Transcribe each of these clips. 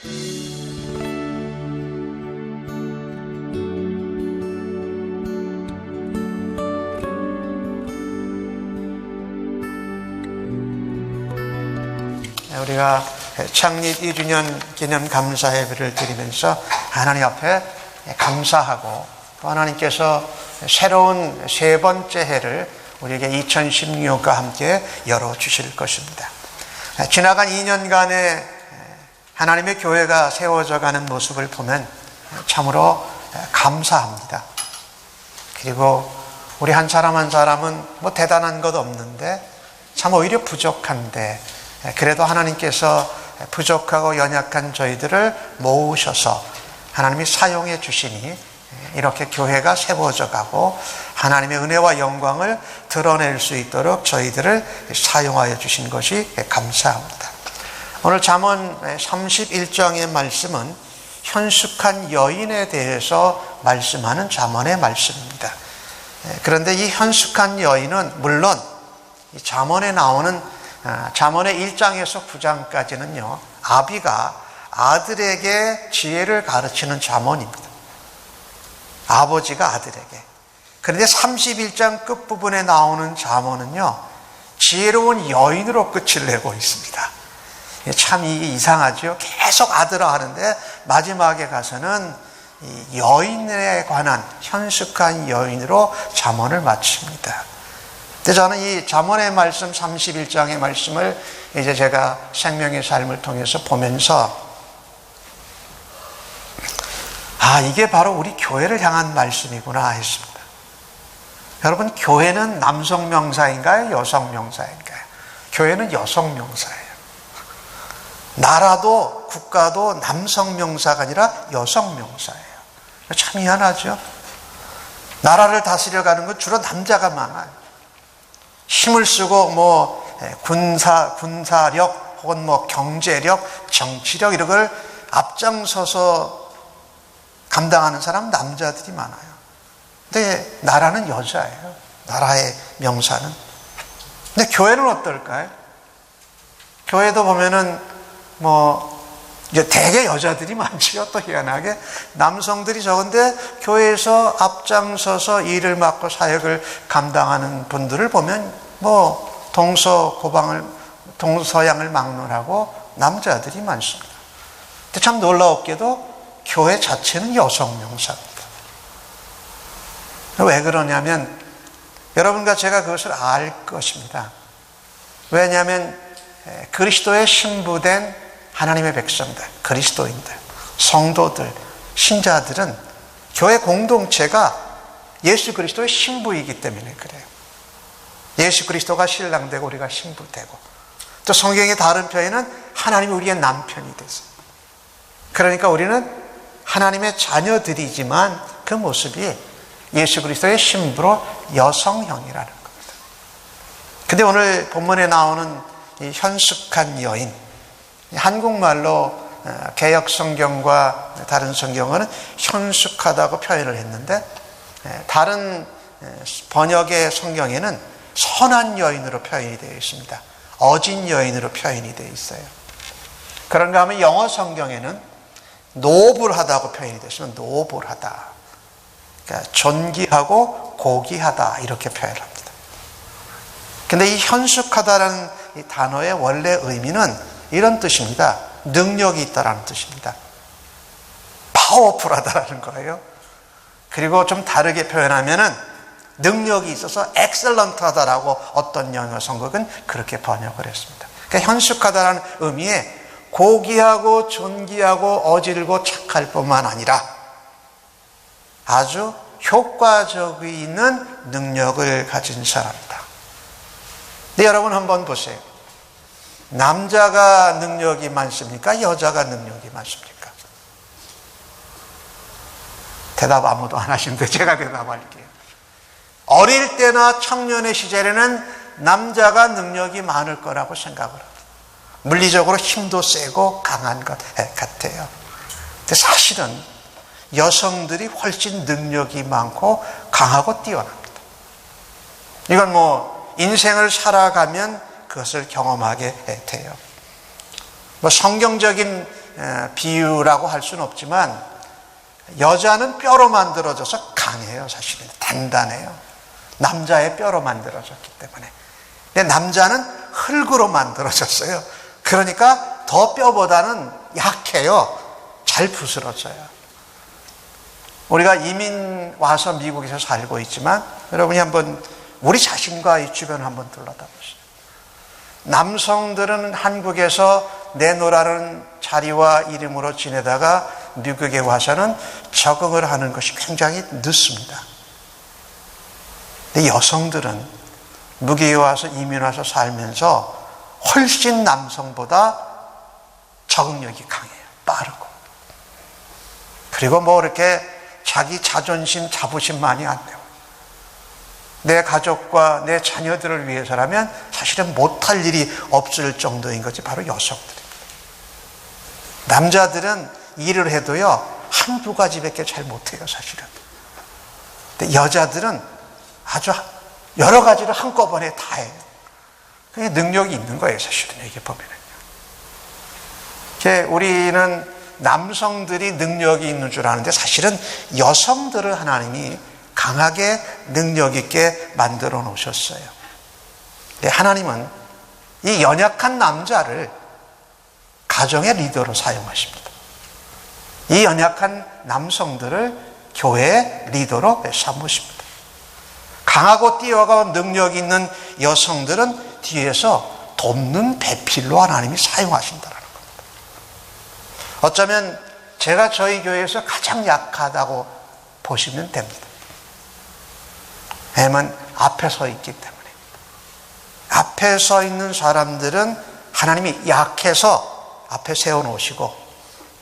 우리가 창립 2주년 기념 감사 예배를 드리면서 하나님 앞에 감사하고 또 하나님께서 새로운 세 번째 해를 우리에게 2016년과 함께 열어주실 것입니다. 지나간 2년간의 하나님의 교회가 세워져 가는 모습을 보면 참으로 감사합니다. 그리고 우리 한 사람 한 사람은 뭐 대단한 것 없는데 참 오히려 부족한데 그래도 하나님께서 부족하고 연약한 저희들을 모으셔서 하나님이 사용해 주시니 이렇게 교회가 세워져 가고 하나님의 은혜와 영광을 드러낼 수 있도록 저희들을 사용하여 주신 것이 감사합니다. 오늘 잠언 31장의 말씀은 현숙한 여인에 대해서 말씀하는 잠언의 말씀입니다. 그런데 이 현숙한 여인은 물론 이 잠언에 나오는 잠언의 1장에서 9장까지는요 아비가 아들에게 지혜를 가르치는 잠언입니다. 아버지가 아들에게. 그런데 31장 끝부분에 나오는 잠언은요 지혜로운 여인으로 끝을 내고 있습니다. 참 이상하죠. 계속 아들아 하는데 마지막에 가서는 이 여인에 관한 현숙한 여인으로 잠언을 마칩니다. 근데 저는 이 잠언의 말씀 31장의 말씀을 이제 제가 생명의 삶을 통해서 보면서 이게 바로 우리 교회를 향한 말씀이구나 했습니다. 여러분, 교회는 남성 명사인가요? 여성 명사인가요? 교회는 여성 명사예요. 나라도 국가도 남성 명사가 아니라 여성 명사예요. 참 희한하죠? 나라를 다스려가는 건 주로 남자가 많아요. 힘을 쓰고 군사력 혹은 경제력, 정치력 이런 걸 앞장서서 감당하는 사람은 남자들이 많아요. 근데 나라는 여자예요. 나라의 명사는. 근데 교회는 어떨까요? 교회도 보면은 이제 대개 여자들이 많지요. 또 희한하게 남성들이 적은데 교회에서 앞장서서 일을 맡고 사역을 감당하는 분들을 보면 동서양을 막론하고 남자들이 많습니다. 근데 참 놀라웠게도 교회 자체는 여성 명사입니다. 왜 그러냐면 여러분과 제가 그것을 알 것입니다. 왜냐하면 그리스도의 신부된 하나님의 백성들, 그리스도인들, 성도들, 신자들은 교회 공동체가 예수 그리스도의 신부이기 때문에 그래요. 예수 그리스도가 신랑되고 우리가 신부되고 또 성경의 다른 편에는 하나님이 우리의 남편이 됐어요. 그러니까 우리는 하나님의 자녀들이지만 그 모습이 예수 그리스도의 신부로 여성형이라는 겁니다. 근데 오늘 본문에 나오는 이 현숙한 여인, 한국말로 개역 성경과 다른 성경은 현숙하다고 표현을 했는데 다른 번역의 성경에는 선한 여인으로 표현이 되어 있습니다. 어진 여인으로 표현이 되어 있어요. 그런가 하면 영어 성경에는 노블하다고 표현이 됐으면 노블하다. 그러니까 존귀하고 고귀하다 이렇게 표현합니다. 근데 이 현숙하다라는 이 단어의 원래 의미는 이런 뜻입니다. 능력이 있다라는 뜻입니다. 파워풀하다라는 거예요. 그리고 좀 다르게 표현하면은 능력이 있어서 엑셀런트하다라고 어떤 영어 성경은 그렇게 번역을 했습니다. 그러니까 현숙하다라는 의미에 고귀하고 존귀하고 어질고 착할 뿐만 아니라 아주 효과적이 있는 능력을 가진 사람이다. 근데 여러분 한번 보세요. 남자가 능력이 많습니까? 여자가 능력이 많습니까? 대답 아무도 안 하시는데 제가 대답할게요. 어릴 때나 청년의 시절에는 남자가 능력이 많을 거라고 생각을 합니다. 물리적으로 힘도 세고 강한 것 같아요. 근데 사실은 여성들이 훨씬 능력이 많고 강하고 뛰어납니다. 이건 인생을 살아가면 그것을 경험하게 돼요. 성경적인 비유라고 할 수는 없지만 여자는 뼈로 만들어져서 강해요. 사실은 단단해요. 남자의 뼈로 만들어졌기 때문에. 근데 남자는 흙으로 만들어졌어요. 그러니까 더 뼈보다는 약해요. 잘 부스러져요. 우리가 이민 와서 미국에서 살고 있지만 여러분이 한번 우리 자신과 이 주변을 한번 둘러다 보세요. 남성들은 한국에서 내노라는 자리와 이름으로 지내다가 미국에 와서는 적응을 하는 것이 굉장히 늦습니다. 근데 여성들은 미국에 와서 이민 와서 살면서 훨씬 남성보다 적응력이 강해요. 빠르고. 그리고 뭐 이렇게 자기 자존심, 자부심만이 안 돼요. 내 가족과 내 자녀들을 위해서라면 사실은 못할 일이 없을 정도인 것이 바로 여성들입니다. 남자들은 일을 해도요, 한두 가지밖에 잘 못해요, 사실은. 근데 여자들은 아주 여러 가지를 한꺼번에 다 해요. 그게 능력이 있는 거예요, 사실은. 이게 보면은요. 우리는 남성들이 능력이 있는 줄 아는데 사실은 여성들을 하나님이 강하게 능력 있게 만들어 놓으셨어요. 하나님은 이 연약한 남자를 가정의 리더로 사용하십니다. 이 연약한 남성들을 교회의 리더로 삼으십니다. 강하고 뛰어가고 능력 있는 여성들은 뒤에서 돕는 배필로 하나님이 사용하신다는 겁니다. 어쩌면 제가 저희 교회에서 가장 약하다고 보시면 됩니다. 왜냐하면 앞에 서 있기 때문에. 앞에 서 있는 사람들은 하나님이 약해서 앞에 세워놓으시고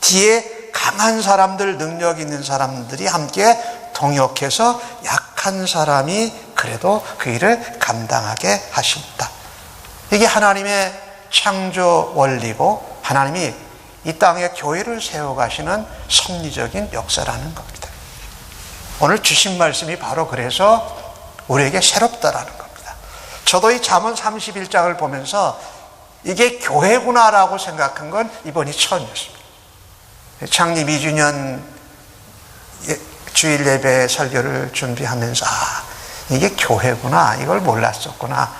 뒤에 강한 사람들, 능력 있는 사람들이 함께 동역해서 약한 사람이 그래도 그 일을 감당하게 하십니다. 이게 하나님의 창조 원리고 하나님이 이 땅에 교회를 세워가시는 섭리적인 역사라는 겁니다. 오늘 주신 말씀이 바로 그래서 우리에게 새롭다라는 겁니다. 저도 이 잠언 31장을 보면서 이게 교회구나라고 생각한 건 이번이 처음이었습니다. 창립 2주년 주일 예배 설교를 준비하면서 이게 교회구나, 이걸 몰랐었구나.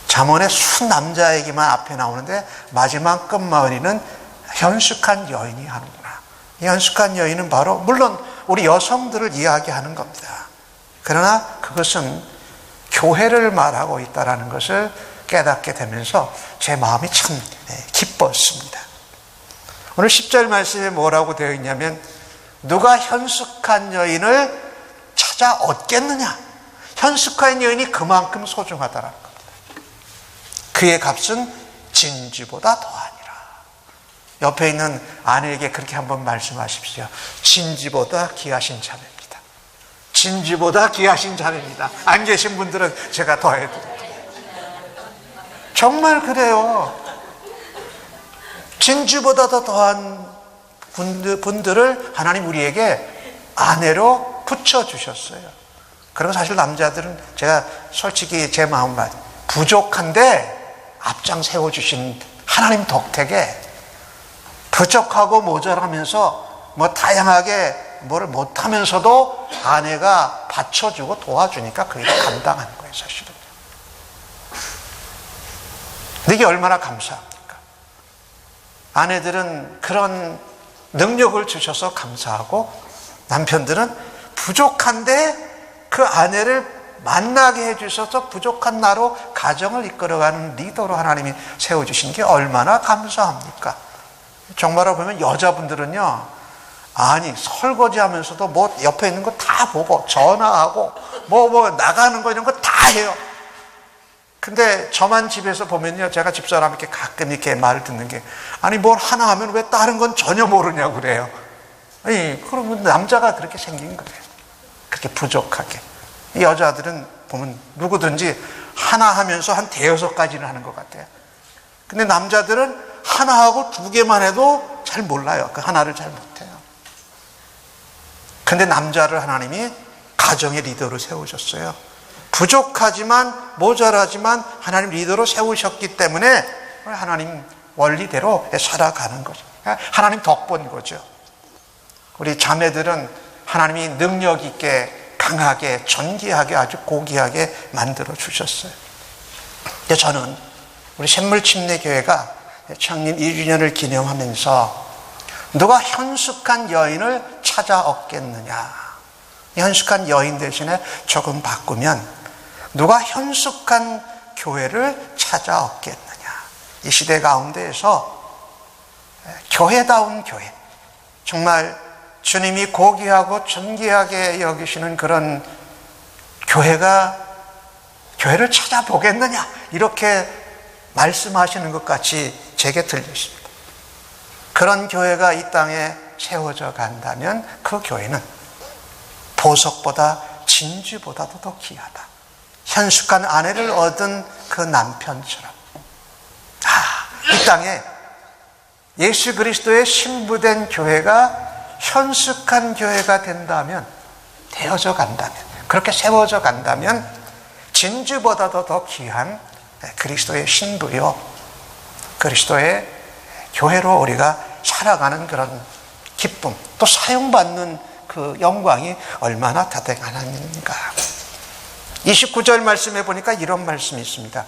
잠언의 순 남자에게만 앞에 나오는데 마지막 끝마무리는 현숙한 여인이 하는구나. 이 현숙한 여인은 바로 물론 우리 여성들을 이야기하는 겁니다. 그러나 그것은 교회를 말하고 있다는 것을 깨닫게 되면서 제 마음이 참 기뻤습니다. 오늘 10절 말씀에 뭐라고 되어 있냐면 누가 현숙한 여인을 찾아 얻겠느냐. 현숙한 여인이 그만큼 소중하다는 겁니다. 그의 값은 진주보다 더하니라. 옆에 있는 아내에게 그렇게 한번 말씀하십시오. 진주보다 귀하신 자매입니다. 진주보다 귀하신 자매입니다. 안 계신 분들은 제가 더해드릴게요. 정말 그래요. 진주보다 더 더한 분들을 하나님 우리에게 아내로 붙여주셨어요. 그리고 사실 남자들은 제가 솔직히 제 마음 말 부족한데 앞장 세워주신 하나님 덕택에 부족하고 모자라면서 뭐 다양하게 뭐를 못하면서도 아내가 받쳐주고 도와주니까 그 일을 감당하는 거예요, 사실은. 근데 이게 얼마나 감사합니까? 아내들은 그런 능력을 주셔서 감사하고 남편들은 부족한데 그 아내를 만나게 해주셔서 부족한 나로 가정을 이끌어가는 리더로 하나님이 세워주신 게 얼마나 감사합니까? 정말로 보면 여자분들은요, 아니 설거지 하면서도 뭐 옆에 있는 거 다 보고 전화하고 뭐 나가는 거 이런 거 다 해요. 근데 저만 집에서 보면요, 제가 집사람에게 가끔 이렇게 말을 듣는 게 아니 뭘 하나 하면 왜 다른 건 전혀 모르냐고 그래요. 아니 그러면 남자가 그렇게 생긴 거예요. 그렇게 부족하게. 여자들은 보면 누구든지 하나 하면서 한 대여섯 가지는 하는 것 같아요. 근데 남자들은 하나 하고 두 개만 해도 잘 몰라요. 그 하나를 잘 못해요. 근데 남자를 하나님이 가정의 리더로 세우셨어요. 부족하지만 모자라지만 하나님 리더로 세우셨기 때문에 하나님 원리대로 살아가는 것입니다. 하나님 덕본 거죠. 우리 자매들은 하나님이 능력 있게 강하게 존귀하게 아주 고귀하게 만들어 주셨어요. 근데 저는 우리 샘물침례교회가 창립 2주년을 기념하면서 누가 현숙한 여인을 찾아 얻겠느냐, 현숙한 여인 대신에 조금 바꾸면 누가 현숙한 교회를 찾아 얻겠느냐. 이 시대 가운데에서 교회다운 교회, 정말 주님이 고귀하고 존귀하게 여기시는 그런 교회를 찾아보겠느냐, 이렇게 말씀하시는 것 같이 제게 들렸습니다. 그런 교회가 이 땅에 세워져 간다면 그 교회는 보석보다 진주보다도 더 귀하다. 현숙한 아내를 얻은 그 남편처럼 이 땅에 예수 그리스도의 신부된 교회가 현숙한 교회가 된다면, 되어져 간다면, 그렇게 세워져 간다면 진주보다도 더 귀한 그리스도의 신부요, 그리스도의 교회로 우리가 살아가는 그런 기쁨, 또 사용받는 그 영광이 얼마나 대단한가. 29절 말씀에 보니까 이런 말씀이 있습니다.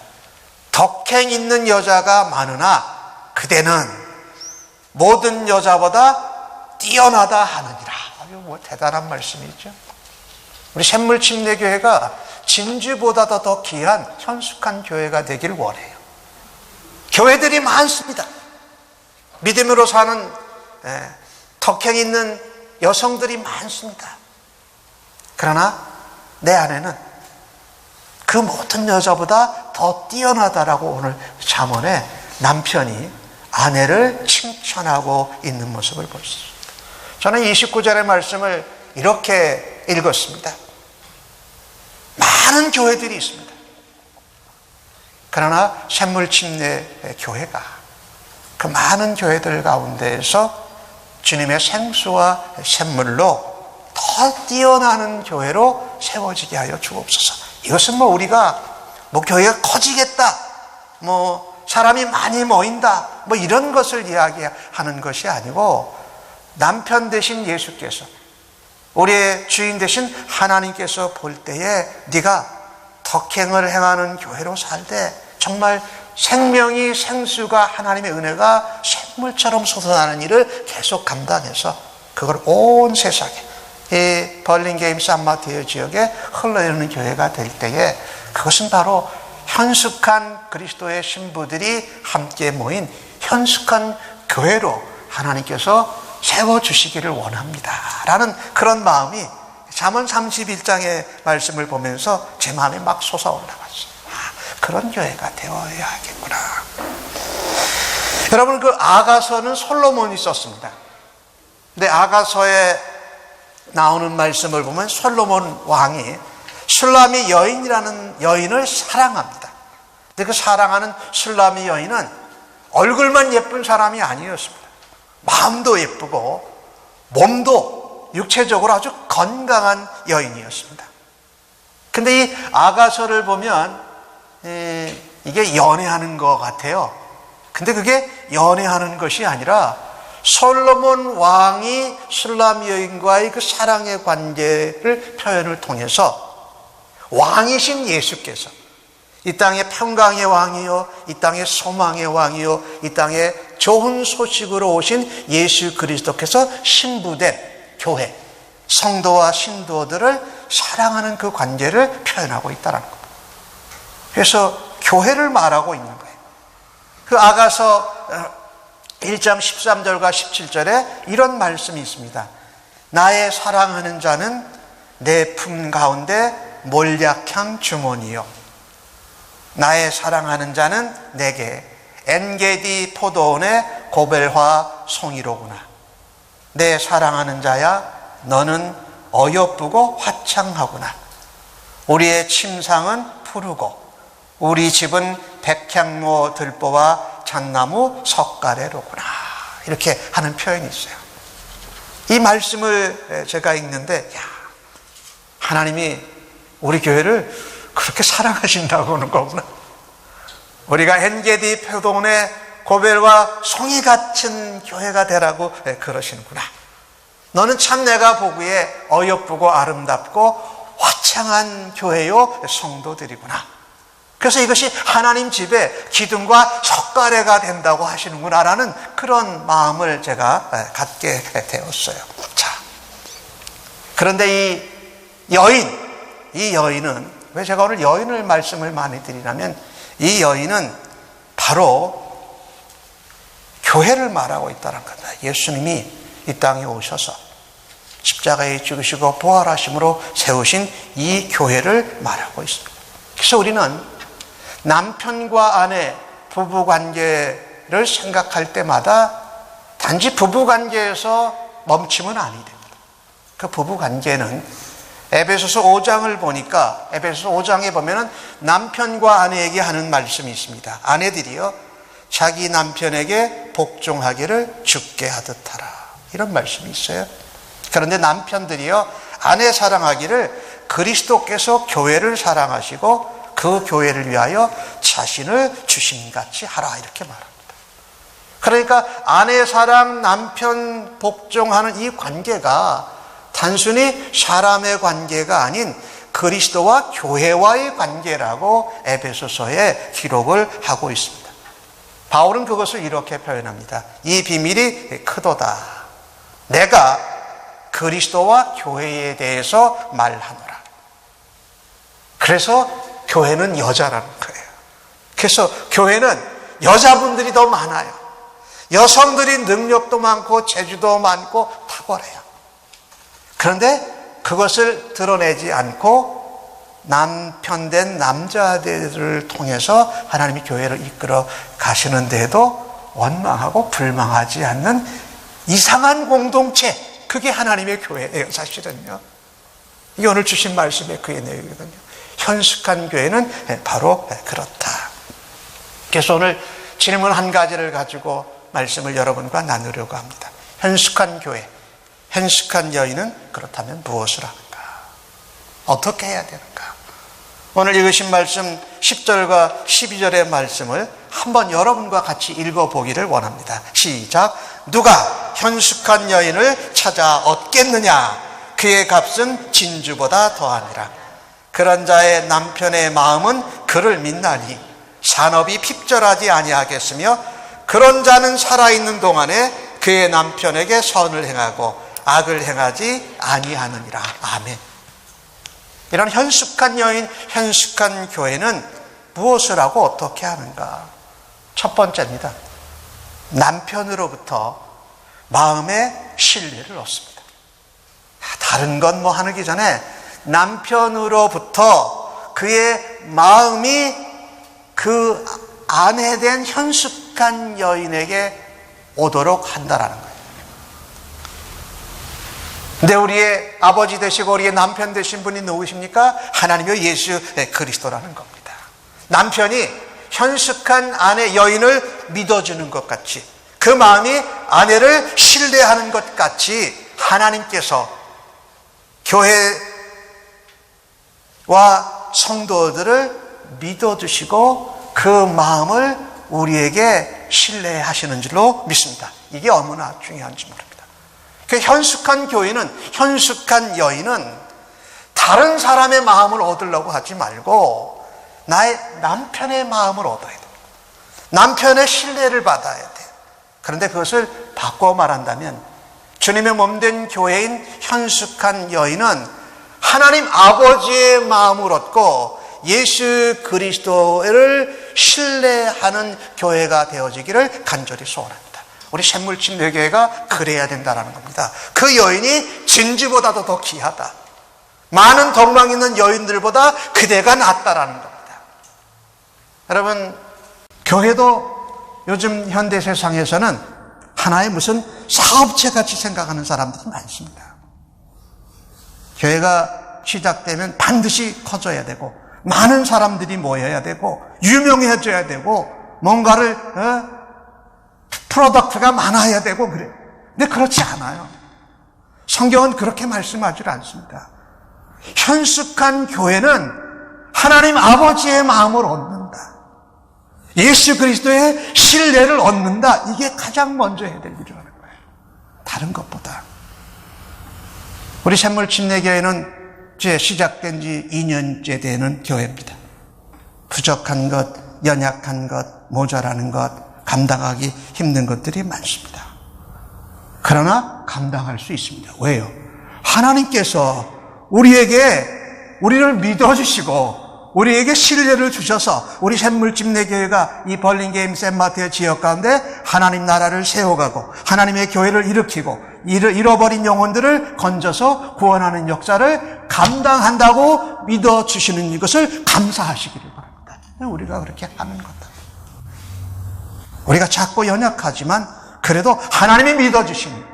덕행 있는 여자가 많으나 그대는 모든 여자보다 뛰어나다 하느니라. 아주 대단한 말씀이죠. 우리 샘물침례교회가 진주보다도 더 귀한 현숙한 교회가 되길 원해요. 교회들이 많습니다. 믿음으로 사는 덕행 있는 여성들이 많습니다. 그러나 내 안에는 그 모든 여자보다 더 뛰어나다라고 오늘 잠언에 남편이 아내를 칭찬하고 있는 모습을 볼 수 있습니다. 저는 29절의 말씀을 이렇게 읽었습니다. 많은 교회들이 있습니다. 그러나 샘물침례 교회가 그 많은 교회들 가운데에서 주님의 생수와 샘물로 더 뛰어나는 교회로 세워지게 하여 주옵소서. 이것은 우리가 교회가 커지겠다, 사람이 많이 모인다, 이런 것을 이야기하는 것이 아니고, 남편 되신 예수께서, 우리의 주인 되신 하나님께서 볼 때에 네가 덕행을 행하는 교회로 살되 정말 생명이, 생수가, 하나님의 은혜가 샘물처럼 솟아나는 일을 계속 감당해서 그걸 온 세상에, 이 벌링게임 산마테오 지역에 흘러내리는 교회가 될 때에 그것은 바로 현숙한 그리스도의 신부들이 함께 모인 현숙한 교회로 하나님께서 세워주시기를 원합니다 라는 그런 마음이 잠언 31장의 말씀을 보면서 제 마음에 막 솟아올라갔어요. 그런 교회가 되어야겠구나. 여러분, 그 아가서는 솔로몬이 썼습니다. 근데 아가서에 나오는 말씀을 보면 솔로몬 왕이 슐라미 여인이라는 여인을 사랑합니다. 근데 그 사랑하는 슐라미 여인은 얼굴만 예쁜 사람이 아니었습니다. 마음도 예쁘고 몸도 육체적으로 아주 건강한 여인이었습니다. 근데 이 아가서를 보면 이게 연애하는 것 같아요. 근데 그게 연애하는 것이 아니라 솔로몬 왕이 슐라미 여인과의 그 사랑의 관계를 표현을 통해서 왕이신 예수께서 이 땅의 평강의 왕이요, 이 땅의 소망의 왕이요, 이 땅에 좋은 소식으로 오신 예수 그리스도께서 신부된 교회, 성도와 신도들을 사랑하는 그 관계를 표현하고 있다는 겁니다. 그래서 교회를 말하고 있는 거예요. 그 아가서 1장 13절과 17절에 이런 말씀이 있습니다. 나의 사랑하는 자는 내 품 가운데 몰약향 주머니요, 나의 사랑하는 자는 내게 엔게디 포도원의 고벨화 송이로구나. 내 사랑하는 자야, 너는 어여쁘고 화창하구나. 우리의 침상은 푸르고 우리 집은 백향로 들보와 잣나무 석가래로구나. 이렇게 하는 표현이 있어요. 이 말씀을 제가 읽는데, 하나님이 우리 교회를 그렇게 사랑하신다고 하는 거구나. 우리가 엔게디 포도원의 고벨과 송이 같은 교회가 되라고 그러시는구나. 너는 참 내가 보기에 어여쁘고 아름답고 화창한 교회요 성도들이구나. 그래서 이것이 하나님 집의 기둥과 석가래가 된다고 하시는구나라는 그런 마음을 제가 갖게 되었어요. 자, 그런데 이 여인은 왜 제가 오늘 여인을 말씀을 많이 드리냐면 이 여인은 바로 교회를 말하고 있다는 겁니다. 예수님이 이 땅에 오셔서 십자가에 죽으시고 부활하심으로 세우신 이 교회를 말하고 있습니다. 그래서 우리는 남편과 아내 부부관계를 생각할 때마다 단지 부부관계에서 멈추면 아니 됩니다. 그 부부관계는 에베소서 5장을 보니까 에베소서 5장에 보면은 남편과 아내에게 하는 말씀이 있습니다. 아내들이요 자기 남편에게 복종하기를 주께 하듯 하라, 이런 말씀이 있어요. 그런데 남편들이요 아내 사랑하기를 그리스도께서 교회를 사랑하시고 그 교회를 위하여 자신을 주심같이 하라, 이렇게 말합니다. 그러니까 아내 사랑, 남편 복종하는 이 관계가 단순히 사람의 관계가 아닌 그리스도와 교회와의 관계라고 에베소서에 기록을 하고 있습니다. 바울은 그것을 이렇게 표현합니다. 이 비밀이 크도다. 내가 그리스도와 교회에 대해서 말하노라. 그래서 교회는 여자라는 거예요. 그래서 교회는 여자분들이 더 많아요. 여성들이 능력도 많고 재주도 많고 탁월해요. 그런데 그것을 드러내지 않고 남편된 남자들을 통해서 하나님이 교회를 이끌어 가시는데도 원망하고 불망하지 않는 이상한 공동체, 그게 하나님의 교회예요. 사실은요. 이게 오늘 주신 말씀의 그의 내용이거든요. 현숙한 교회는 바로 그렇다. 그래서 오늘 질문 한 가지를 가지고 말씀을 여러분과 나누려고 합니다. 현숙한 교회, 현숙한 여인은 그렇다면 무엇을 하는가? 어떻게 해야 되는가? 오늘 읽으신 말씀 10절과 12절의 말씀을 한번 여러분과 같이 읽어보기를 원합니다. 시작. 누가 현숙한 여인을 찾아 얻겠느냐? 그의 값은 진주보다 더하니라. 그런 자의 남편의 마음은 그를 믿나니 산업이 핍절하지 아니하겠으며 그런 자는 살아있는 동안에 그의 남편에게 선을 행하고 악을 행하지 아니하느니라. 아멘. 이런 현숙한 여인, 현숙한 교회는 무엇을 하고 어떻게 하는가? 첫 번째입니다. 남편으로부터 마음의 신뢰를 얻습니다. 다른 건 뭐 하기 전에 남편으로부터 그의 마음이 그 아내된 현숙한 여인에게 오도록 한다라는 거예요. 근데 우리의 아버지 되시고 우리의 남편 되신 분이 누구십니까? 하나님의 예수 그리스도라는 겁니다. 남편이 현숙한 아내 여인을 믿어주는 것 같이, 그 마음이 아내를 신뢰하는 것 같이 하나님께서 교회와 성도들을 믿어주시고 그 마음을 우리에게 신뢰하시는 줄로 믿습니다. 이게 얼마나 중요한지 모릅니다. 그 현숙한 교인은, 현숙한 여인은 다른 사람의 마음을 얻으려고 하지 말고 나의 남편의 마음을 얻어야 돼요. 남편의 신뢰를 받아야 돼요. 그런데 그것을 바꿔 말한다면 주님의 몸된 교회인 현숙한 여인은 하나님 아버지의 마음을 얻고 예수 그리스도를 신뢰하는 교회가 되어지기를 간절히 소원합니다. 우리 샘물집 내교회가 그래야 된다는 겁니다. 그 여인이 진주보다도 더 귀하다. 많은 덕망 있는 여인들보다 그대가 낫다라는 겁니다. 여러분, 교회도 요즘 현대 세상에서는 하나의 무슨 사업체같이 생각하는 사람들이 많습니다. 교회가 시작되면 반드시 커져야 되고 많은 사람들이 모여야 되고 유명해져야 되고 뭔가를 프로덕트가 많아야 되고 그래요. 근데 그렇지 않아요. 성경은 그렇게 말씀하지 않습니다. 현숙한 교회는 하나님 아버지의 마음을 얻는다. 예수 그리스도의 신뢰를 얻는다. 이게 가장 먼저 해야 될 일이라는 거예요. 다른 것보다. 우리 샘물 침례교회는 이제 시작된 지 2년째 되는 교회입니다. 부족한 것, 연약한 것, 모자라는 것, 감당하기 힘든 것들이 많습니다. 그러나 감당할 수 있습니다. 왜요? 하나님께서 우리를 믿어주시고 우리에게 신뢰를 주셔서 우리 샘물침례교회가 이 벌링게임 샌마테오 지역 가운데 하나님 나라를 세워가고 하나님의 교회를 일으키고 잃어버린 영혼들을 건져서 구원하는 역사를 감당한다고 믿어주시는 이것을 감사하시기를 바랍니다. 우리가 그렇게 하는 거다. 우리가 작고 연약하지만 그래도 하나님이 믿어주시니까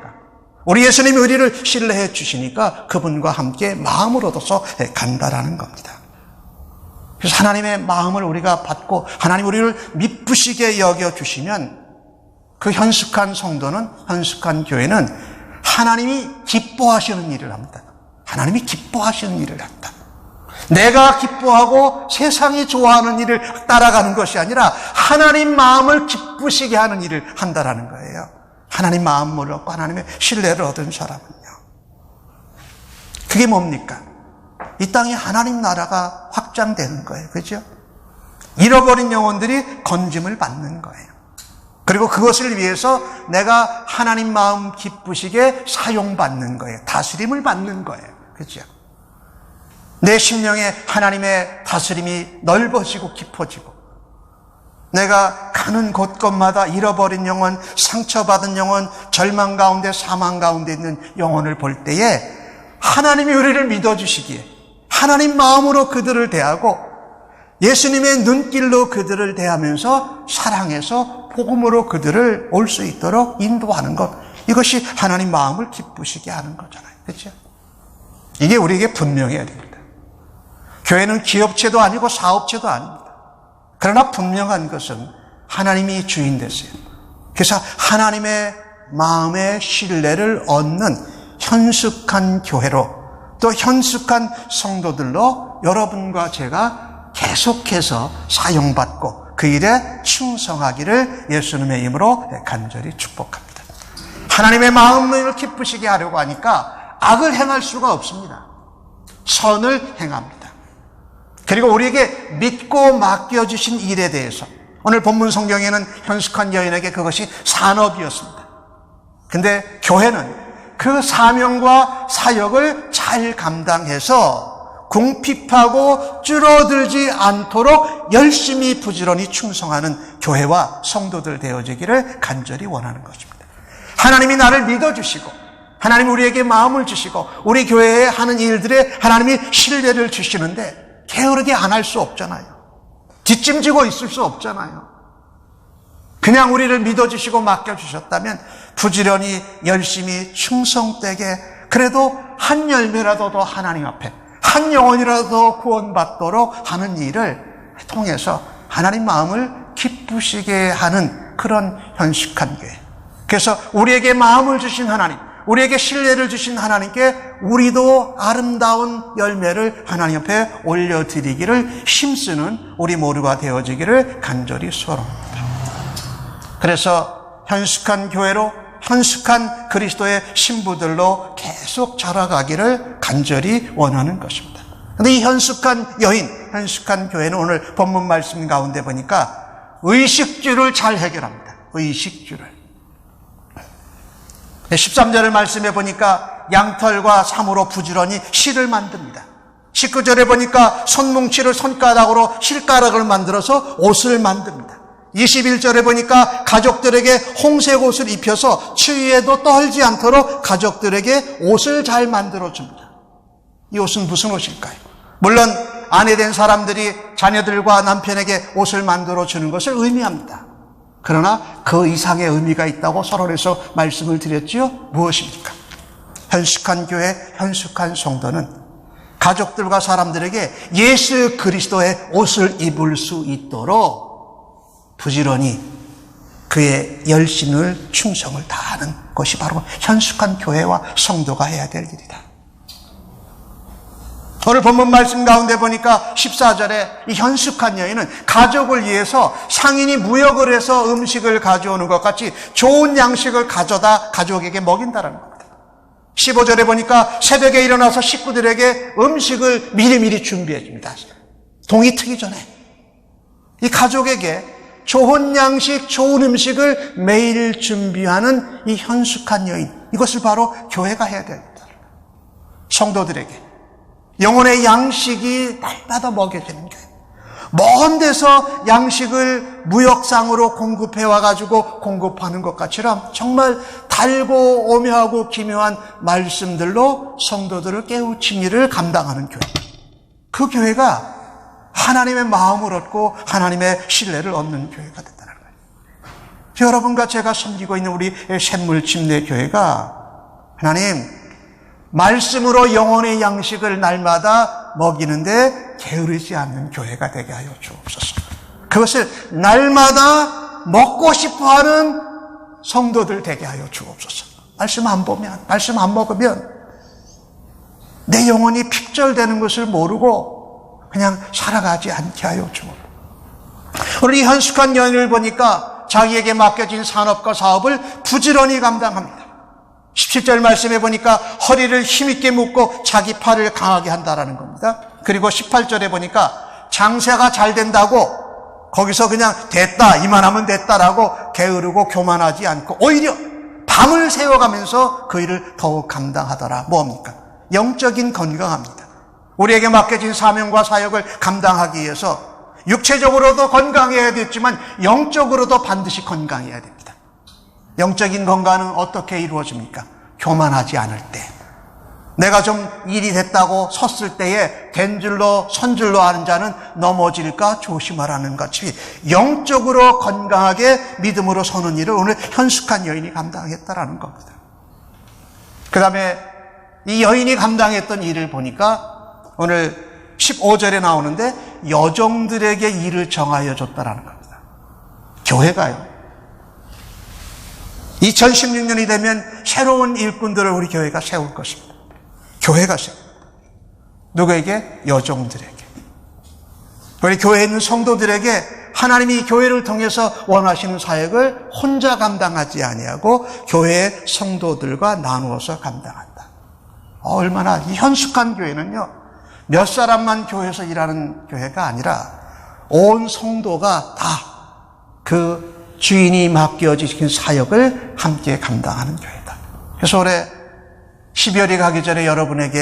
우리 예수님이 우리를 신뢰해 주시니까 그분과 함께 마음을 얻어서 간다라는 겁니다. 그래서 하나님의 마음을 우리가 받고 하나님 우리를 미쁘시게 여겨주시면 그 현숙한 성도는, 현숙한 교회는 하나님이 기뻐하시는 일을 합니다. 하나님이 기뻐하시는 일을 한다. 내가 기뻐하고 세상이 좋아하는 일을 따라가는 것이 아니라 하나님 마음을 기쁘시게 하는 일을 한다라는 거예요. 하나님 마음을 얻고 하나님의 신뢰를 얻은 사람은요. 그게 뭡니까? 이 땅에 하나님 나라가 확장되는 거예요. 그죠? 잃어버린 영혼들이 건짐을 받는 거예요. 그리고 그것을 위해서 내가 하나님 마음 기쁘시게 사용받는 거예요. 다스림을 받는 거예요. 그죠? 내 심령에 하나님의 다스림이 넓어지고 깊어지고 내가 가는 곳곳마다 잃어버린 영혼, 상처받은 영혼, 절망 가운데 사망 가운데 있는 영혼을 볼 때에 하나님이 우리를 믿어주시기에 하나님 마음으로 그들을 대하고 예수님의 눈길로 그들을 대하면서 사랑해서 복음으로 그들을 올 수 있도록 인도하는 것, 이것이 하나님 마음을 기쁘시게 하는 거잖아요. 그렇죠? 이게 우리에게 분명해야 됩니다. 교회는 기업체도 아니고 사업체도 아닙니다. 그러나 분명한 것은 하나님이 주인 되세요. 그래서 하나님의 마음의 신뢰를 얻는 현숙한 교회로 또 현숙한 성도들로 여러분과 제가 계속해서 사용받고 그 일에 충성하기를 예수님의 이름으로 간절히 축복합니다. 하나님의 마음을 기쁘시게 하려고 하니까 악을 행할 수가 없습니다. 선을 행합니다. 그리고 우리에게 믿고 맡겨주신 일에 대해서 오늘 본문 성경에는 현숙한 여인에게 그것이 산업이었습니다. 근데 교회는 그 사명과 사역을 잘 감당해서 궁핍하고 줄어들지 않도록 열심히 부지런히 충성하는 교회와 성도들 되어지기를 간절히 원하는 것입니다. 하나님이 나를 믿어주시고 하나님이 우리에게 마음을 주시고 우리 교회에 하는 일들에 하나님이 신뢰를 주시는데 게으르게 안 할 수 없잖아요. 뒷짐지고 있을 수 없잖아요. 그냥 우리를 믿어주시고 맡겨주셨다면 부지런히 열심히 충성되게 그래도 한 열매라도 더 하나님 앞에 한 영혼이라도 더 구원받도록 하는 일을 통해서 하나님 마음을 기쁘시게 하는 그런 현숙한 교회. 그래서 우리에게 마음을 주신 하나님, 우리에게 신뢰를 주신 하나님께 우리도 아름다운 열매를 하나님 앞에 올려드리기를 힘쓰는 우리 모두가 되어지기를 간절히 소원합니다. 그래서 현숙한 교회로 현숙한 그리스도의 신부들로 계속 자라가기를 간절히 원하는 것입니다. 그런데 이 현숙한 여인, 현숙한 교회는 오늘 본문 말씀 가운데 보니까 의식주를 잘 해결합니다. 의식주를. 13절의 말씀에 보니까 양털과 삼으로 부지런히 실을 만듭니다. 19절에 보니까 손뭉치를 손가락으로 실가락을 만들어서 옷을 만듭니다. 21절에 보니까 가족들에게 홍색 옷을 입혀서 추위에도 떨지 않도록 가족들에게 옷을 잘 만들어줍니다. 이 옷은 무슨 옷일까요? 물론 아내된 사람들이 자녀들과 남편에게 옷을 만들어주는 것을 의미합니다. 그러나 그 이상의 의미가 있다고 서론에서 말씀을 드렸지요. 무엇입니까? 현숙한 교회, 현숙한 성도는 가족들과 사람들에게 예수 그리스도의 옷을 입을 수 있도록 부지런히 그의 열심을 충성을 다하는 것이 바로 현숙한 교회와 성도가 해야 될 일이다. 오늘 본문 말씀 가운데 보니까 14절에 이 현숙한 여인은 가족을 위해서 상인이 무역을 해서 음식을 가져오는 것 같이 좋은 양식을 가져다 가족에게 먹인다는 겁니다. 15절에 보니까 새벽에 일어나서 식구들에게 음식을 미리미리 준비해 줍니다. 동이 트기 전에 이 가족에게 좋은 양식, 좋은 음식을 매일 준비하는 이 현숙한 여인, 이것을 바로 교회가 해야 됩니다. 성도들에게 영혼의 양식이 날마다 먹여지는 교회. 먼 데서 양식을 무역상으로 공급해 와가지고 공급하는 것 같이럼 정말 달고 오묘하고 기묘한 말씀들로 성도들을 깨우친 일을 감당하는 교회. 그 교회가 하나님의 마음을 얻고 하나님의 신뢰를 얻는 교회가 됐다는 거예요. 여러분과 제가 섬기고 있는 우리 샘물 침례 교회가 하나님 말씀으로 영혼의 양식을 날마다 먹이는데 게으르지 않는 교회가 되게 하여 주옵소서. 그것을 날마다 먹고 싶어하는 성도들 되게 하여 주옵소서. 말씀 안 먹으면 내 영혼이 핍절되는 것을 모르고 그냥 살아가지 않게 하여 주옵소서. 오늘 이 현숙한 여인을 보니까 자기에게 맡겨진 산업과 사업을 부지런히 감당합니다. 17절 말씀해 보니까 허리를 힘있게 묶고 자기 팔을 강하게 한다라는 겁니다. 그리고 18절에 보니까 장사가 잘 된다고 거기서 그냥 됐다, 이만하면 됐다라고 게으르고 교만하지 않고 오히려 밤을 새워가면서 그 일을 더욱 감당하더라. 뭡니까? 영적인 건강합니다. 우리에게 맡겨진 사명과 사역을 감당하기 위해서 육체적으로도 건강해야 되지만 영적으로도 반드시 건강해야 됩니다. 영적인 건강은 어떻게 이루어집니까? 교만하지 않을 때. 내가 좀 일이 됐다고 섰을 때에 된 줄로 선 줄로 아는 자는 넘어질까 조심하라는 것이 영적으로 건강하게 믿음으로 서는 일을 오늘 현숙한 여인이 감당했다라는 겁니다. 그 다음에 이 여인이 감당했던 일을 보니까 오늘 15절에 나오는데 여종들에게 일을 정하여 줬다라는 겁니다. 교회가요. 2016년이 되면 새로운 일꾼들을 우리 교회가 세울 것입니다. 교회가 누구에게? 여종들에게. 우리 교회에 있는 성도들에게 하나님이 이 교회를 통해서 원하시는 사역을 혼자 감당하지 아니하고 교회의 성도들과 나누어서 감당한다. 얼마나 이 현숙한 교회는요, 몇 사람만 교회에서 일하는 교회가 아니라 온 성도가 다 그 주인이 맡겨주신 사역을 함께 감당하는 교회다. 그래서 올해 12월이 가기 전에 여러분에게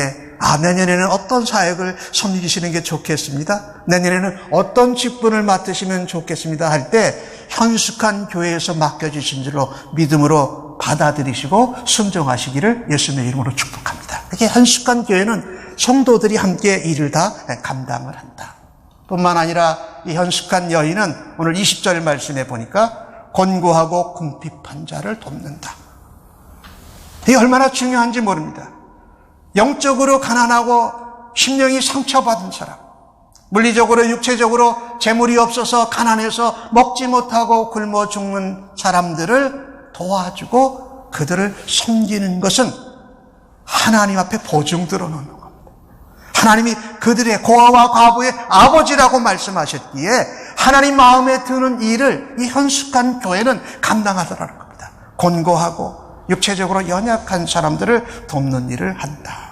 내년에는 어떤 사역을 섬기시는 게 좋겠습니다. 내년에는 어떤 직분을 맡으시면 좋겠습니다 할 때 현숙한 교회에서 맡겨주신 줄로 믿음으로 받아들이시고 순종하시기를 예수님의 이름으로 축복합니다. 이렇게 현숙한 교회는 성도들이 함께 일을 다 감당을 한다. 뿐만 아니라 이 현숙한 여인은 오늘 20절 말씀에 보니까 곤고하고 궁핍한 자를 돕는다. 이게 얼마나 중요한지 모릅니다. 영적으로 가난하고 심령이 상처받은 사람, 물리적으로 육체적으로 재물이 없어서 가난해서 먹지 못하고 굶어 죽는 사람들을 도와주고 그들을 섬기는 것은 하나님 앞에 보증 들어놓는 겁니다. 하나님이 그들의 고아와 과부의 아버지라고 말씀하셨기에 하나님 마음에 드는 일을 이 현숙한 교회는 감당하더라는 겁니다. 곤고하고 육체적으로 연약한 사람들을 돕는 일을 한다.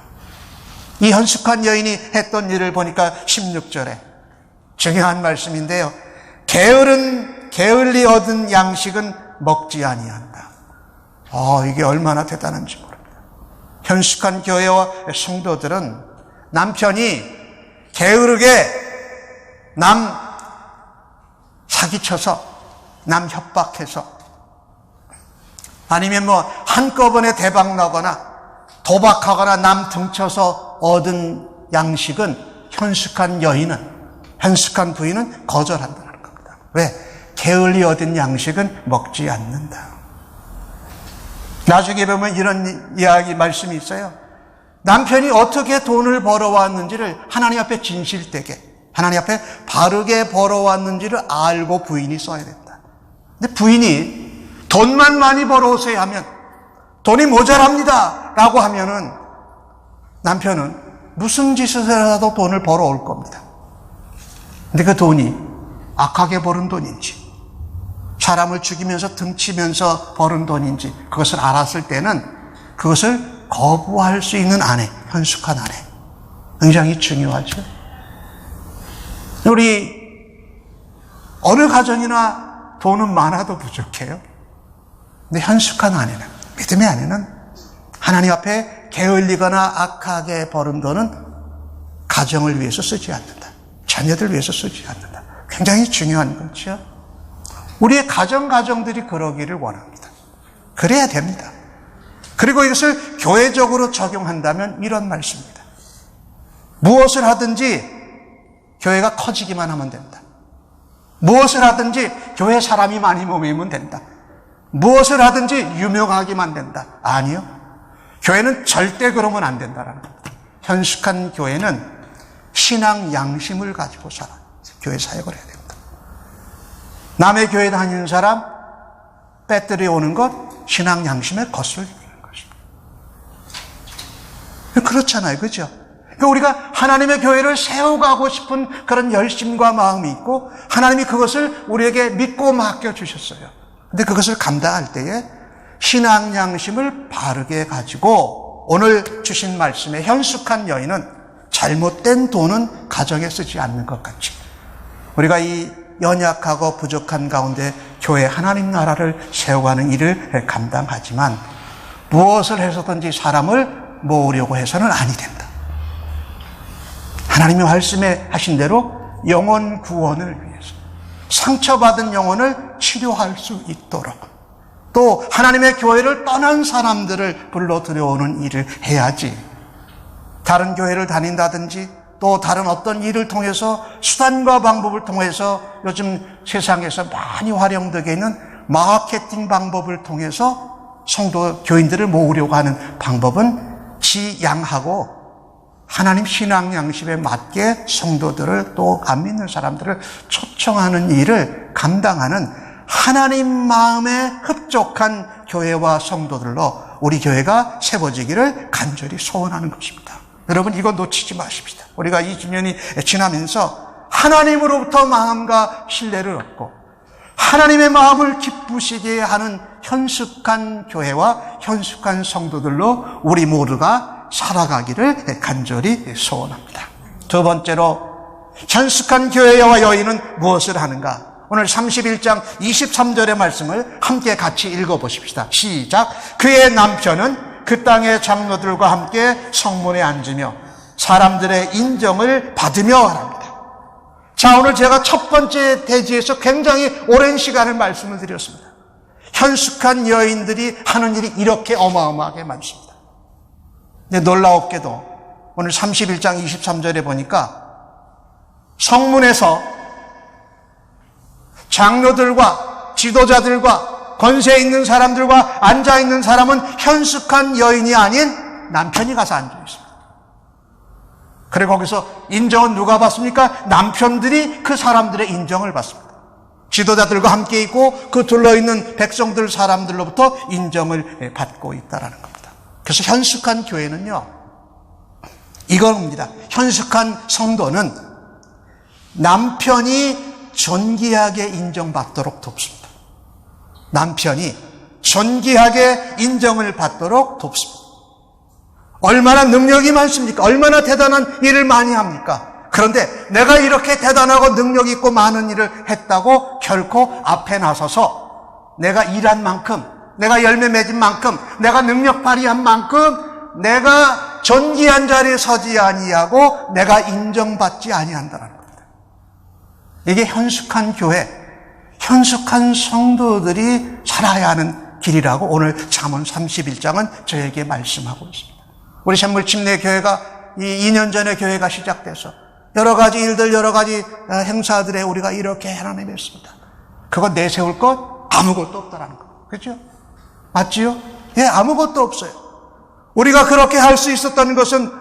이 현숙한 여인이 했던 일을 보니까 16절에 중요한 말씀인데요. 게을리 얻은 양식은 먹지 아니한다. 이게 얼마나 대단한지 모릅니다. 현숙한 교회와 성도들은 남편이 게으르게 남 사기쳐서 남 협박해서 아니면 한꺼번에 대박 나거나 도박하거나 남 등쳐서 얻은 양식은 현숙한 부인은 거절한다는 겁니다. 왜? 게을리 얻은 양식은 먹지 않는다. 나중에 보면 이런 이야기 말씀이 있어요. 남편이 어떻게 돈을 벌어왔는지를 하나님 앞에 진실되게, 하나님 앞에 바르게 벌어왔는지를 알고 부인이 써야 된다. 근데 부인이 돈만 많이 벌어오세요 하면, 돈이 모자랍니다 라고 하면은 남편은 무슨 짓을 해라도 돈을 벌어올 겁니다. 근데 그 돈이 악하게 버는 돈인지 사람을 죽이면서 등치면서 버는 돈인지 그것을 알았을 때는 그것을 거부할 수 있는 아내, 현숙한 아내, 굉장히 중요하죠. 우리 어느 가정이나 돈은 많아도 부족해요. 근데 현숙한 아내는, 믿음의 아내는 하나님 앞에 게을리거나 악하게 버는 돈은 가정을 위해서 쓰지 않는다. 자녀들 위해서 쓰지 않는다. 굉장히 중요한 거죠. 우리의 가정들이 그러기를 원합니다. 그래야 됩니다. 그리고 이것을 교회적으로 적용한다면 이런 말씀입니다. 무엇을 하든지 교회가 커지기만 하면 된다. 무엇을 하든지 교회 사람이 많이 모이면 된다. 무엇을 하든지 유명하기만 된다. 아니요. 교회는 절대 그러면 안 된다라는 겁니다. 현숙한 교회는 신앙 양심을 가지고 살아요. 교회 사역을 해야 됩니다. 남의 교회 다니는 사람 빼뜨려 오는 것 신앙 양심에 거슬리는 것입니다. 그렇잖아요. 그죠? 그러니까 우리가 하나님의 교회를 세워가고 싶은 그런 열심과 마음이 있고 하나님이 그것을 우리에게 믿고 맡겨주셨어요. 근데 그것을 감당할 때에 신앙 양심을 바르게 가지고 오늘 주신 말씀에 현숙한 여인은 잘못된 돈은 가정에 쓰지 않는 것 같이 우리가 이 연약하고 부족한 가운데 교회 하나님 나라를 세워가는 일을 감당하지만 무엇을 해서든지 사람을 모으려고 해서는 아니 된다. 하나님의 말씀에 하신 대로 영혼 구원을 위해서 상처받은 영혼을 치료할 수 있도록 또 하나님의 교회를 떠난 사람들을 불러 들여오는 일을 해야지 다른 교회를 다닌다든지 또 다른 어떤 일을 통해서 수단과 방법을 통해서 요즘 세상에서 많이 활용되게 있는 마케팅 방법을 통해서 성도 교인들을 모으려고 하는 방법은 지양하고 하나님 신앙 양심에 맞게 성도들을 또 안 믿는 사람들을 초청하는 일을 감당하는 하나님 마음에 흡족한 교회와 성도들로 우리 교회가 세워지기를 간절히 소원하는 것입니다. 여러분 이거 놓치지 마십시다. 우리가 20년이 지나면서 하나님으로부터 마음과 신뢰를 얻고 하나님의 마음을 기쁘시게 하는 현숙한 교회와 현숙한 성도들로 우리 모두가 살아가기를 간절히 소원합니다. 두 번째로 현숙한 교회와 여인은 무엇을 하는가? 오늘 31장 23절의 말씀을 함께 같이 읽어보십시다. 시작. 그의 남편은 그 땅의 장로들과 함께 성문에 앉으며 사람들의 인정을 받으며 합니다. 자, 오늘 제가 첫 번째 대지에서 굉장히 오랜 시간을 말씀을 드렸습니다. 현숙한 여인들이 하는 일이 이렇게 어마어마하게 많습니다. 근데 놀라웠게도 오늘 31장 23절에 보니까 성문에서 장로들과 지도자들과 권세 있는 사람들과 앉아있는 사람은 현숙한 여인이 아닌 남편이 가서 앉아있습니다. 그리고 거기서 인정은 누가 받습니까? 남편들이 그 사람들의 인정을 받습니다. 지도자들과 함께 있고 그 둘러있는 백성들 사람들로부터 인정을 받고 있다는 겁니다. 그래서 현숙한 교회는요 이겁니다. 현숙한 성도는 남편이 존귀하게 인정받도록 돕습니다. 남편이 존귀하게 인정을 받도록 돕습니다. 얼마나 능력이 많습니까? 얼마나 대단한 일을 많이 합니까? 그런데 내가 이렇게 대단하고 능력 있고 많은 일을 했다고 결코 앞에 나서서 내가 일한 만큼, 내가 열매 맺은 만큼, 내가 능력 발휘한 만큼 내가 존귀한 자리에 서지 아니하고 내가 인정받지 아니한다는 겁니다. 이게 현숙한 교회, 현숙한 성도들이 살아야 하는 길이라고 오늘 잠언 31장은 저에게 말씀하고 있습니다. 우리 샘물침내 교회가 이 2년 전에 교회가 시작돼서 여러 가지 일들, 여러 가지 행사들에 우리가 이렇게 해나내렸습니다. 그거 내세울 것 아무것도 없다라는 거. 그렇죠? 맞지요? 예, 아무것도 없어요. 우리가 그렇게 할 수 있었던 것은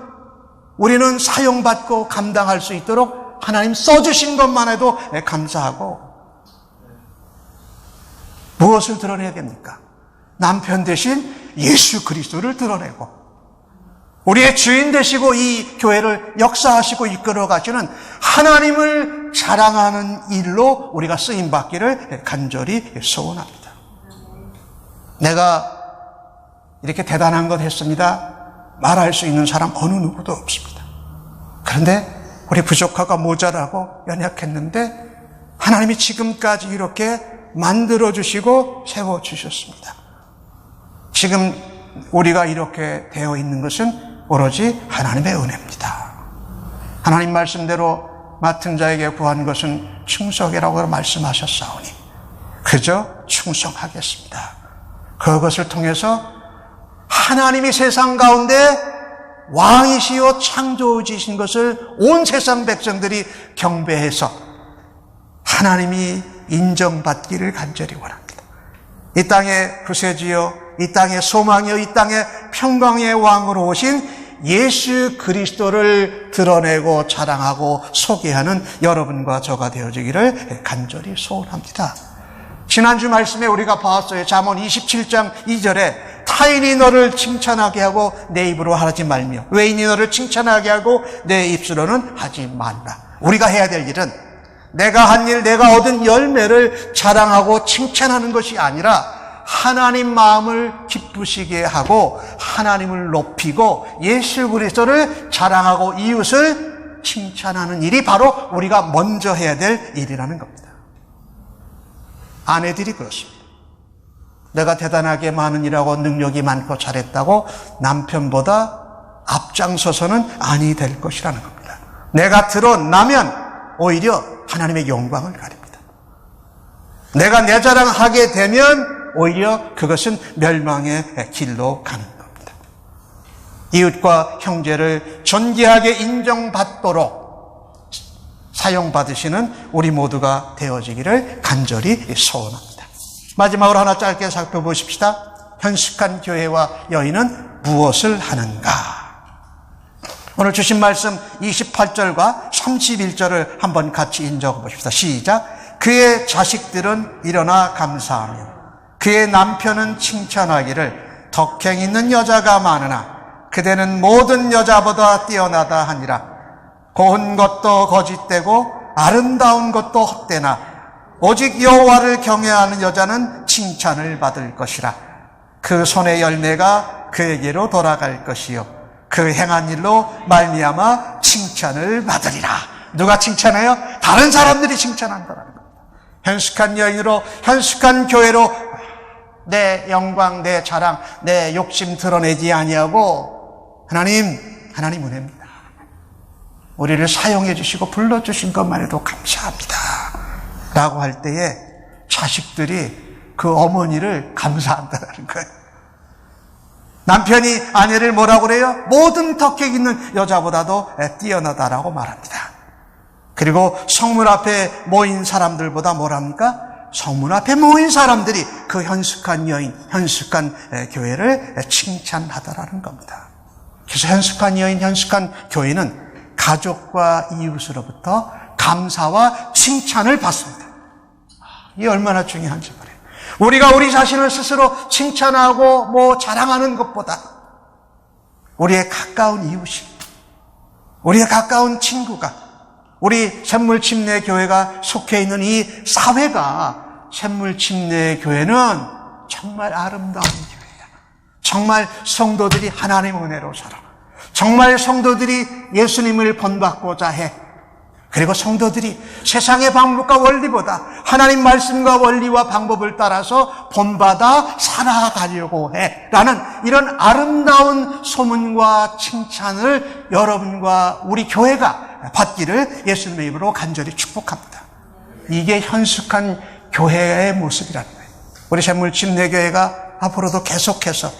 우리는 사용받고 감당할 수 있도록 하나님 써주신 것만 해도 감사하고 무엇을 드러내야 됩니까? 남편 대신 예수 그리스도를 드러내고 우리의 주인 되시고 이 교회를 역사하시고 이끌어 가시는 하나님을 자랑하는 일로 우리가 쓰임받기를 간절히 소원합니다. 내가 이렇게 대단한 것 했습니다 말할 수 있는 사람 어느 누구도 없습니다. 그런데 우리 부족하고 모자라고 연약했는데 하나님이 지금까지 이렇게 만들어주시고 세워주셨습니다. 지금 우리가 이렇게 되어 있는 것은 오로지 하나님의 은혜입니다. 하나님 말씀대로 맡은 자에게 구한 것은 충성이라고 말씀하셨사오니 그저 충성하겠습니다. 그것을 통해서 하나님이 세상 가운데 왕이시요 창조주이신 것을 온 세상 백성들이 경배해서 하나님이 인정받기를 간절히 원합니다. 이 땅의 구세주여, 이 땅의 소망이여, 이 땅의 평강의 왕으로 오신 예수 그리스도를 드러내고 자랑하고 소개하는 여러분과 저가 되어지기를 간절히 소원합니다. 지난주 말씀에 우리가 봤어요. 잠언 27장 2절에 타인이 너를 칭찬하게 하고 내 입으로 하지 말며 외인이 너를 칭찬하게 하고 내 입술로는 하지 말라. 우리가 해야 될 일은 내가 한 일, 내가 얻은 열매를 자랑하고 칭찬하는 것이 아니라 하나님 마음을 기쁘시게 하고 하나님을 높이고 예수 그리스도를 자랑하고 이웃을 칭찬하는 일이 바로 우리가 먼저 해야 될 일이라는 겁니다. 아내들이 그렇습니다. 내가 대단하게 많은 일하고 능력이 많고 잘했다고 남편보다 앞장서서는 아니 될 것이라는 겁니다. 내가 드러나면 오히려 하나님의 영광을 가립니다. 내가 내 자랑하게 되면 오히려 그것은 멸망의 길로 가는 겁니다. 이웃과 형제를 존귀하게 인정받도록 사용받으시는 우리 모두가 되어지기를 간절히 소원합니다. 마지막으로 하나 짧게 살펴보십시다. 현숙한 교회와 여인은 무엇을 하는가? 오늘 주신 말씀 28절과 31절을 한번 같이 인정해 보십시다. 시작. 그의 자식들은 일어나 감사하며 그의 남편은 칭찬하기를 덕행 있는 여자가 많으나 그대는 모든 여자보다 뛰어나다 하니라. 고운 것도 거짓되고 아름다운 것도 헛되나 오직 여호와를 경외하는 여자는 칭찬을 받을 것이라. 그 손의 열매가 그에게로 돌아갈 것이요 그 행한 일로 말미암아 칭찬을 받으리라. 누가 칭찬해요? 다른 사람들이 칭찬한다는 겁니다. 현숙한 여인으로 현숙한 교회로 내 영광, 내 자랑, 내 욕심 드러내지 아니하고 하나님 은혜입니다. 우리를 사용해 주시고 불러주신 것만 해도 감사합니다 라고 할 때에 자식들이 그 어머니를 감사한다는 거예요. 남편이 아내를 뭐라고 그래요? 모든 덕행 있는 여자보다도 뛰어나다라고 말합니다. 그리고 성문 앞에 모인 사람들보다 뭐랍니까? 성문 앞에 모인 사람들이 그 현숙한 여인, 현숙한 교회를 칭찬하더라는 겁니다. 그래서 현숙한 여인, 현숙한 교회는 가족과 이웃으로부터 감사와 칭찬을 받습니다. 이게 얼마나 중요한지 말이에요. 우리가 우리 자신을 스스로 칭찬하고 자랑하는 것보다 우리의 가까운 이웃이, 우리의 가까운 친구가, 우리 샘물침례 교회가 속해 있는 이 사회가, 샘물침례 교회는 정말 아름다운 교회야. 정말 성도들이 하나님의 은혜로 살아. 정말 성도들이 예수님을 본받고자 해. 그리고 성도들이 세상의 방법과 원리보다 하나님 말씀과 원리와 방법을 따라서 본받아 살아가려고 해 라는 이런 아름다운 소문과 칭찬을 여러분과 우리 교회가 받기를 예수님의 이름으로 간절히 축복합니다. 이게 현숙한 교회의 모습이라는 거예요. 우리 샘물침례교회가 앞으로도 계속해서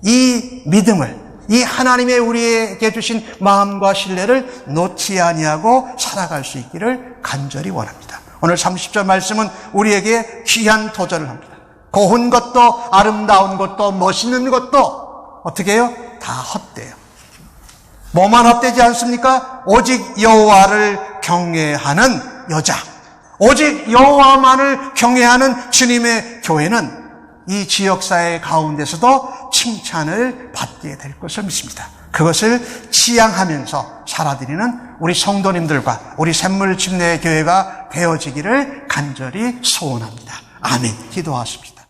이 믿음을, 이 하나님의 우리에게 주신 마음과 신뢰를 놓지 아니하고 살아갈 수 있기를 간절히 원합니다. 오늘 30절 말씀은 우리에게 귀한 도전을 합니다. 고운 것도 아름다운 것도 멋있는 것도 어떻게 해요? 다 헛돼요. 뭐만 헛되지 않습니까? 오직 여호와를 경외하는 여자, 오직 여호와만을 경외하는 주님의 교회는 이 지역사회 가운데서도 칭찬을 받게 될 것을 믿습니다. 그것을 지향하면서 살아드리는 우리 성도님들과 우리 샘물집례교회가 되어지기를 간절히 소원합니다. 아멘. 기도하십니다.